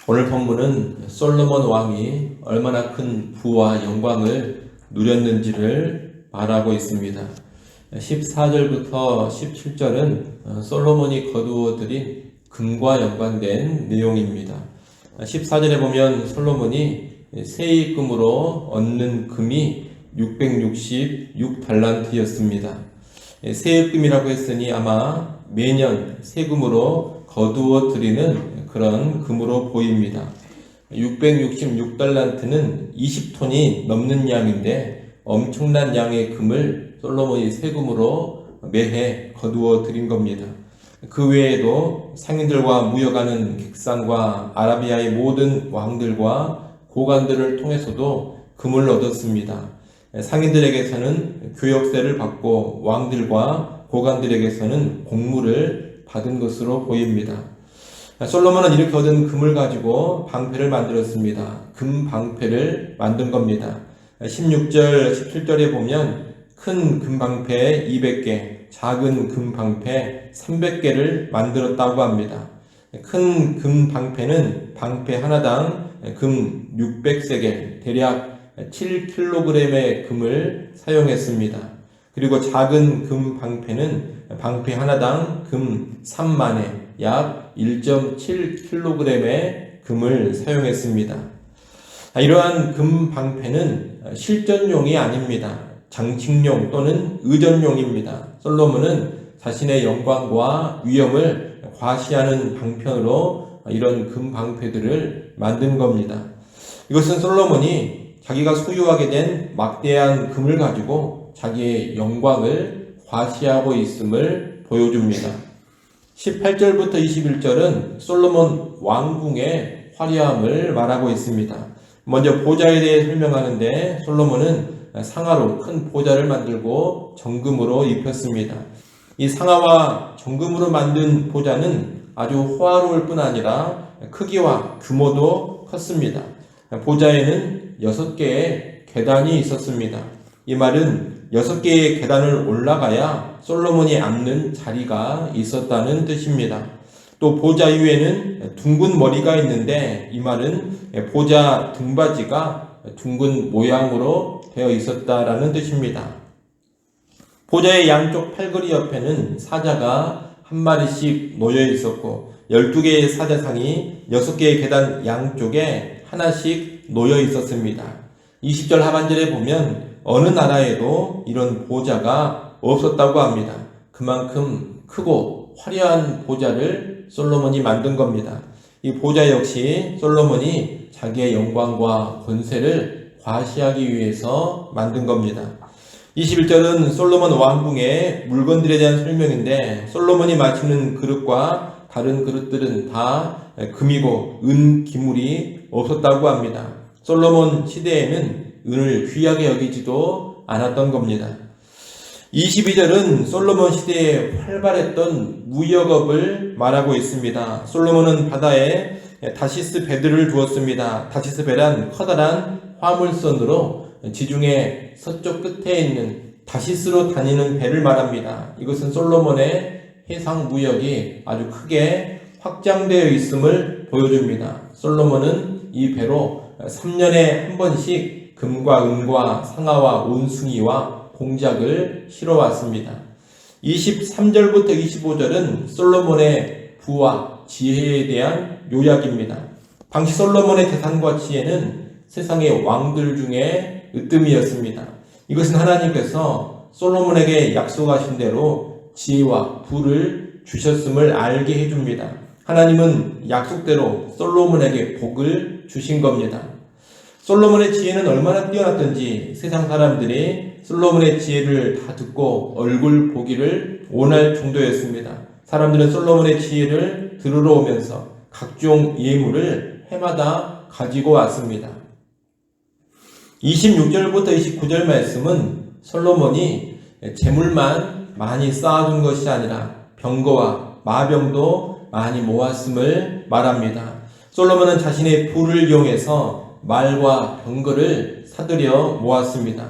오늘 본문은 솔로몬 왕이 얼마나 큰 부와 영광을 누렸는지를 말하고 있습니다. 14절부터 17절은 솔로몬이 거두어들인 금과 연관된 내용입니다. 14절에 보면 솔로몬이 세입금으로 얻는 금이 666달란트였습니다. 세입금이라고 했으니 아마 매년 세금으로 거두어 드리는 그런 금으로 보입니다. 666달란트는 20톤이 넘는 양인데 엄청난 양의 금을 솔로몬이 세금으로 매해 거두어 드린 겁니다. 그 외에도 상인들과 무역하는 객산과 아라비아의 모든 왕들과 고관들을 통해서도 금을 얻었습니다. 상인들에게서는 교역세를 받고 왕들과 고관들에게서는 공물을 받은 것으로 보입니다. 솔로몬은 이렇게 얻은 금을 가지고 방패를 만들었습니다. 금 방패를 만든 겁니다. 16절, 17절에 보면 큰 금방패 200개, 작은 금방패 300개를 만들었다고 합니다. 큰 금방패는 방패 하나당 금 600세겔, 대략 7kg의 금을 사용했습니다. 그리고 작은 금방패는 방패 하나당 금 3만에 약 1.7kg의 금을 사용했습니다. 이러한 금방패는 실전용이 아닙니다. 장식용 또는 의전용입니다. 솔로몬은 자신의 영광과 위엄을 과시하는 방편으로 이런 금방패들을 만든 겁니다. 이것은 솔로몬이 자기가 소유하게 된 막대한 금을 가지고 자기의 영광을 과시하고 있음을 보여줍니다. 18절부터 21절은 솔로몬 왕궁의 화려함을 말하고 있습니다. 먼저 보좌에 대해 설명하는데 솔로몬은 상아로 큰 보좌를 만들고 정금으로 입혔습니다. 이 상아와 정금으로 만든 보좌는 아주 호화로울 뿐 아니라 크기와 규모도 컸습니다. 보좌에는 6개의 계단이 있었습니다. 이 말은 6개의 계단을 올라가야 솔로몬이 앉는 자리가 있었다는 뜻입니다. 또 보좌 위에는 둥근 머리가 있는데 이 말은 보좌 등받이가 둥근 모양으로 되어 있었다라는 뜻입니다. 보좌의 양쪽 팔걸이 옆에는 사자가 한 마리씩 놓여 있었고 12개의 사자상이 6개의 계단 양쪽에 하나씩 놓여 있었습니다. 20절 하반절에 보면 어느 나라에도 이런 보좌가 없었다고 합니다. 그만큼 크고 화려한 보좌를 솔로몬이 만든 겁니다. 이 보좌 역시 솔로몬이 자기의 영광과 권세를 과시하기 위해서 만든 겁니다. 21절은 솔로몬 왕궁의 물건들에 대한 설명인데 솔로몬이 마시는 그릇과 다른 그릇들은 다 금이고 은 기물이 없었다고 합니다. 솔로몬 시대에는 은을 귀하게 여기지도 않았던 겁니다. 22절은 솔로몬 시대에 활발했던 무역업을 말하고 있습니다. 솔로몬은 바다에 다시스 배들을 두었습니다. 다시스 배란 커다란 화물선으로 지중해 서쪽 끝에 있는 다시스로 다니는 배를 말합니다. 이것은 솔로몬의 해상 무역이 아주 크게 확장되어 있음을 보여줍니다. 솔로몬은 이 배로 3년에 한 번씩 금과 은과 상아와 온숭이와 공작을 실어왔습니다. 23절부터 25절은 솔로몬의 부와 지혜에 대한 요약입니다. 당시 솔로몬의 재산과 지혜는 세상의 왕들 중에 으뜸이었습니다. 이것은 하나님께서 솔로몬에게 약속하신 대로 지혜와 부를 주셨음을 알게 해줍니다. 하나님은 약속대로 솔로몬에게 복을 주신 겁니다. 솔로몬의 지혜는 얼마나 뛰어났던지 세상 사람들이 솔로몬의 지혜를 다 듣고 얼굴 보기를 원할 정도였습니다. 사람들은 솔로몬의 지혜를 들으러 오면서 각종 예물을 해마다 가지고 왔습니다. 26절부터 29절 말씀은 솔로몬이 재물만 많이 쌓아둔 것이 아니라 병거와 마병도 많이 모았음을 말합니다. 솔로몬은 자신의 부를 이용해서 말과 병거를 사들여 모았습니다.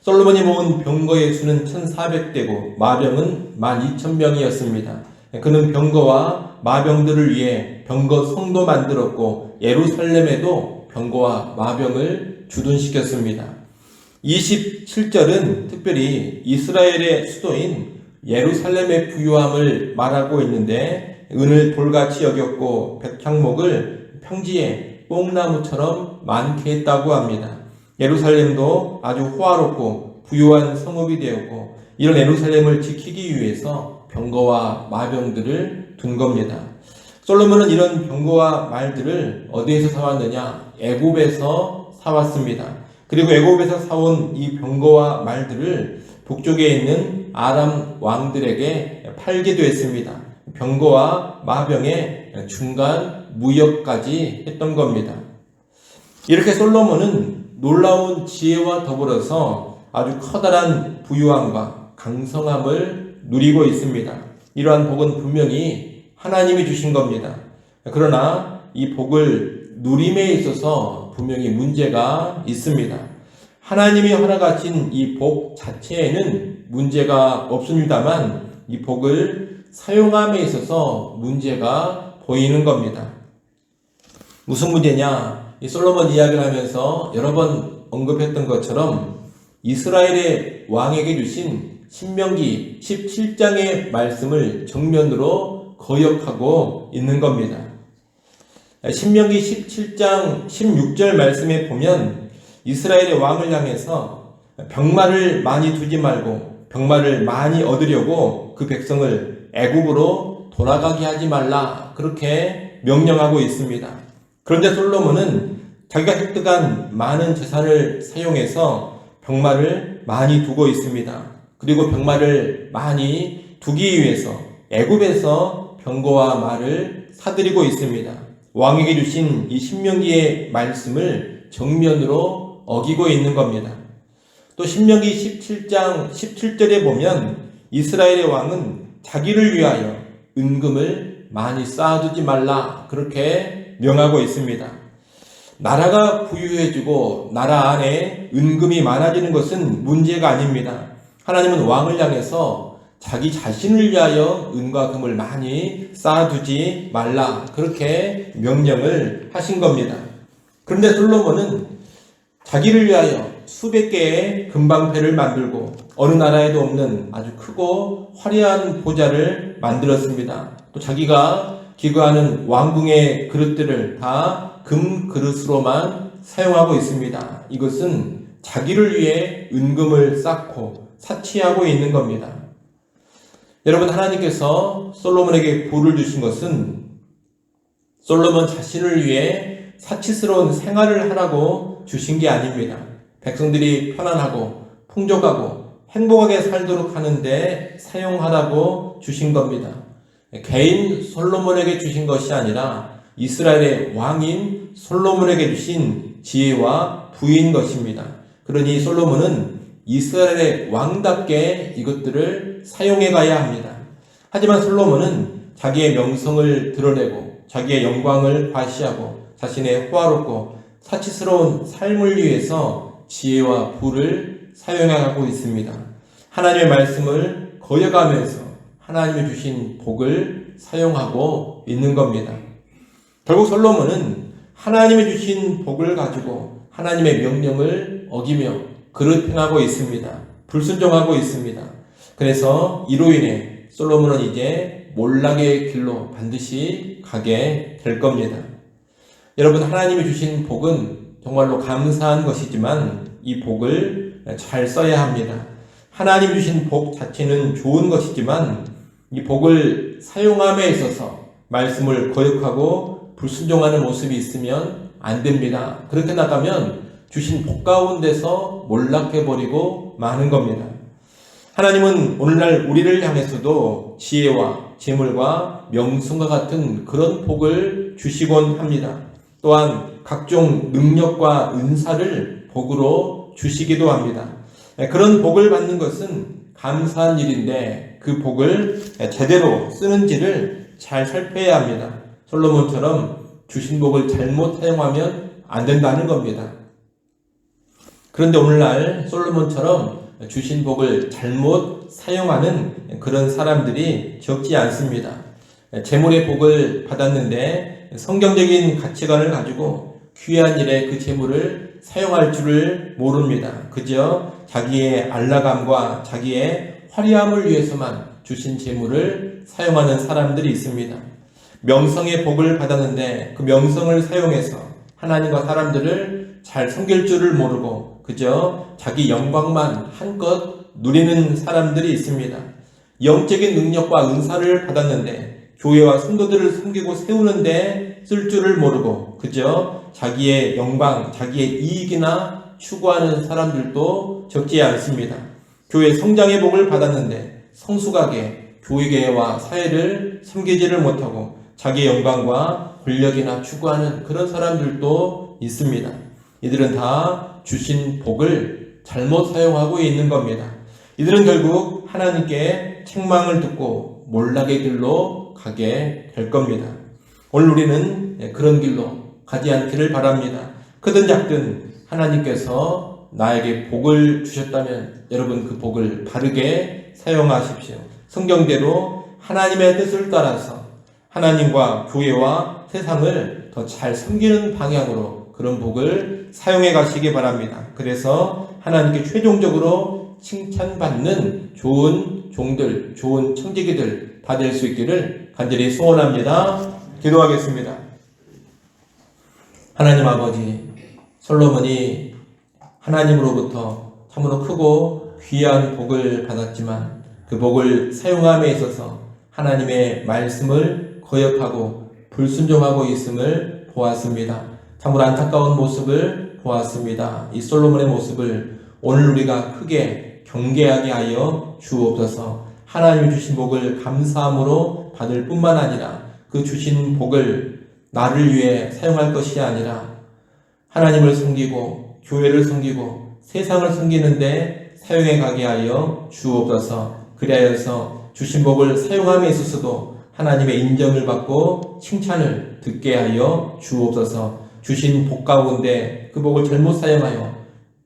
솔로몬이 모은 병거의 수는 1,400대고 마병은 12,000명이었습니다. 그는 병거와 마병들을 위해 병거 성도 만들었고 예루살렘에도 병거와 마병을 주둔시켰습니다. 27절은 특별히 이스라엘의 수도인 예루살렘의 부유함을 말하고 있는데, 은을 돌같이 여겼고 백향목을 평지에 뽕나무처럼 많게 했다고 합니다. 예루살렘도 아주 호화롭고 부유한 성읍이 되었고, 이런 예루살렘을 지키기 위해서 병거와 마병들을 둔 겁니다. 솔로몬은 이런 병거와 말들을 어디에서 사왔느냐? 애굽에서 사왔습니다. 그리고 애굽에서 사온 이 병거와 말들을 북쪽에 있는 아람 왕들에게 팔기도 했습니다. 병거와 마병의 중간 무역까지 했던 겁니다. 이렇게 솔로몬은 놀라운 지혜와 더불어서 아주 커다란 부유함과 강성함을 누리고 있습니다. 이러한 복은 분명히 하나님이 주신 겁니다. 그러나 이 복을 누림에 있어서 분명히 문제가 있습니다. 하나님이 허락하신 이 복 자체에는 문제가 없습니다만, 이 복을 사용함에 있어서 문제가 보이는 겁니다. 무슨 문제냐? 이 솔로몬 이야기를 하면서 여러 번 언급했던 것처럼 이스라엘의 왕에게 주신 신명기 17장의 말씀을 정면으로 거역하고 있는 겁니다. 신명기 17장 16절 말씀에 보면 이스라엘의 왕을 향해서 병마를 많이 두지 말고 병마를 많이 얻으려고 그 백성을 애굽으로 돌아가게 하지 말라, 그렇게 명령하고 있습니다. 그런데 솔로몬은 자기가 획득한 많은 재산을 사용해서 병마를 많이 두고 있습니다. 그리고 병마를 많이 두기 위해서 애굽에서 병거와 말을 사들이고 있습니다. 왕에게 주신 이 신명기의 말씀을 정면으로 어기고 있는 겁니다. 또 신명기 17장 17절에 보면 이스라엘의 왕은 자기를 위하여 은금을 많이 쌓아두지 말라, 그렇게 명하고 있습니다. 나라가 부유해지고 나라 안에 은금이 많아지는 것은 문제가 아닙니다. 하나님은 왕을 향해서 자기 자신을 위하여 은과 금을 많이 쌓아두지 말라, 그렇게 명령을 하신 겁니다. 그런데 솔로몬은 자기를 위하여 수백 개의 금방패를 만들고 어느 나라에도 없는 아주 크고 화려한 보좌를 만들었습니다. 또 자기가 기거하는 왕궁의 그릇들을 다 금 그릇으로만 사용하고 있습니다. 이것은 자기를 위해 은금을 쌓고 사치하고 있는 겁니다. 여러분, 하나님께서 솔로몬에게 부를 주신 것은 솔로몬 자신을 위해 사치스러운 생활을 하라고 주신 게 아닙니다. 백성들이 편안하고 풍족하고 행복하게 살도록 하는데 사용하라고 주신 겁니다. 개인 솔로몬에게 주신 것이 아니라 이스라엘의 왕인 솔로몬에게 주신 지혜와 부인 것입니다. 그러니 솔로몬은 이스라엘의 왕답게 이것들을 사용해 가야 합니다. 하지만 솔로몬은 자기의 명성을 드러내고 자기의 영광을 과시하고 자신의 호화롭고 사치스러운 삶을 위해서 지혜와 부를 사용하고 있습니다. 하나님의 말씀을 거역하면서 하나님이 주신 복을 사용하고 있는 겁니다. 결국 솔로몬은 하나님이 주신 복을 가지고 하나님의 명령을 어기며 그릇 행하고 있습니다. 불순종하고 있습니다. 그래서 이로 인해 솔로몬은 이제 몰락의 길로 반드시 가게 될 겁니다. 여러분, 하나님이 주신 복은 정말로 감사한 것이지만 이 복을 잘 써야 합니다. 하나님 주신 복 자체는 좋은 것이지만 이 복을 사용함에 있어서 말씀을 거역하고 불순종하는 모습이 있으면 안 됩니다. 그렇게 나가면 주신 복 가운데서 몰락해버리고 마는 겁니다. 하나님은 오늘날 우리를 향해서도 지혜와 재물과 명성과 같은 그런 복을 주시곤 합니다. 또한 각종 능력과 은사를 복으로 주시기도 합니다. 그런 복을 받는 것은 감사한 일인데 그 복을 제대로 쓰는지를 잘 살펴야 합니다. 솔로몬처럼 주신 복을 잘못 사용하면 안 된다는 겁니다. 그런데 오늘날 솔로몬처럼 주신 복을 잘못 사용하는 그런 사람들이 적지 않습니다. 재물의 복을 받았는데 성경적인 가치관을 가지고 귀한 일에 그 재물을 사용할 줄을 모릅니다. 그저 자기의 안락함과 자기의 화려함을 위해서만 주신 재물을 사용하는 사람들이 있습니다. 명성의 복을 받았는데 그 명성을 사용해서 하나님과 사람들을 잘 섬길 줄을 모르고 그저 자기 영광만 한껏 누리는 사람들이 있습니다. 영적인 능력과 은사를 받았는데 교회와 성도들을 섬기고 세우는데 쓸 줄을 모르고 그저 자기의 영광, 자기의 이익이나 추구하는 사람들도 적지 않습니다. 교회 성장의 복을 받았는데 성숙하게 교회와 사회를 섬기지를 못하고 자기의 영광과 권력이나 추구하는 그런 사람들도 있습니다. 이들은 다 주신 복을 잘못 사용하고 있는 겁니다. 이들은 결국 하나님께 책망을 듣고 몰락의 길로 가게 될 겁니다. 오늘 우리는 그런 길로 가지 않기를 바랍니다. 크든 작든 하나님께서 나에게 복을 주셨다면 여러분 그 복을 바르게 사용하십시오. 성경대로 하나님의 뜻을 따라서 하나님과 교회와 세상을 더 잘 섬기는 방향으로 그런 복을 사용해 가시기 바랍니다. 그래서 하나님께 최종적으로 칭찬받는 좋은 종들, 좋은 청지기들 다 될 수 있기를 간절히 소원합니다. 기도하겠습니다. 하나님 아버지, 솔로몬이 하나님으로부터 참으로 크고 귀한 복을 받았지만 그 복을 사용함에 있어서 하나님의 말씀을 거역하고 불순종하고 있음을 보았습니다. 참으로 안타까운 모습을 보았습니다. 이 솔로몬의 모습을 오늘 우리가 크게 경계하게 하여 주옵소서. 하나님이 주신 복을 감사함으로 받을 뿐만 아니라 그 주신 복을 나를 위해 사용할 것이 아니라 하나님을 섬기고 교회를 섬기고 세상을 섬기는데 사용해 가게 하여 주옵소서. 그리하여서 주신 복을 사용함에 있어서도 하나님의 인정을 받고 칭찬을 듣게 하여 주옵소서. 주신 복 가운데 그 복을 잘못 사용하여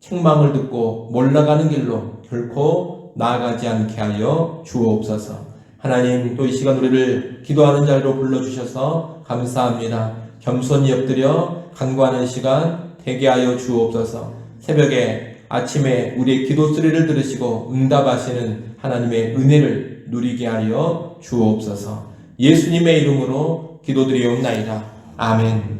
책망을 듣고 몰락가는 길로 결코 나아가지 않게 하여 주옵소서. 하나님, 또 이 시간 우리를 기도하는 자리로 불러주셔서 감사합니다. 겸손히 엎드려 간구하는 시간 되게 하여 주옵소서. 새벽에 아침에 우리의 기도 소리를 들으시고 응답하시는 하나님의 은혜를 누리게 하여 주옵소서. 예수님의 이름으로 기도드리옵나이다. 아멘.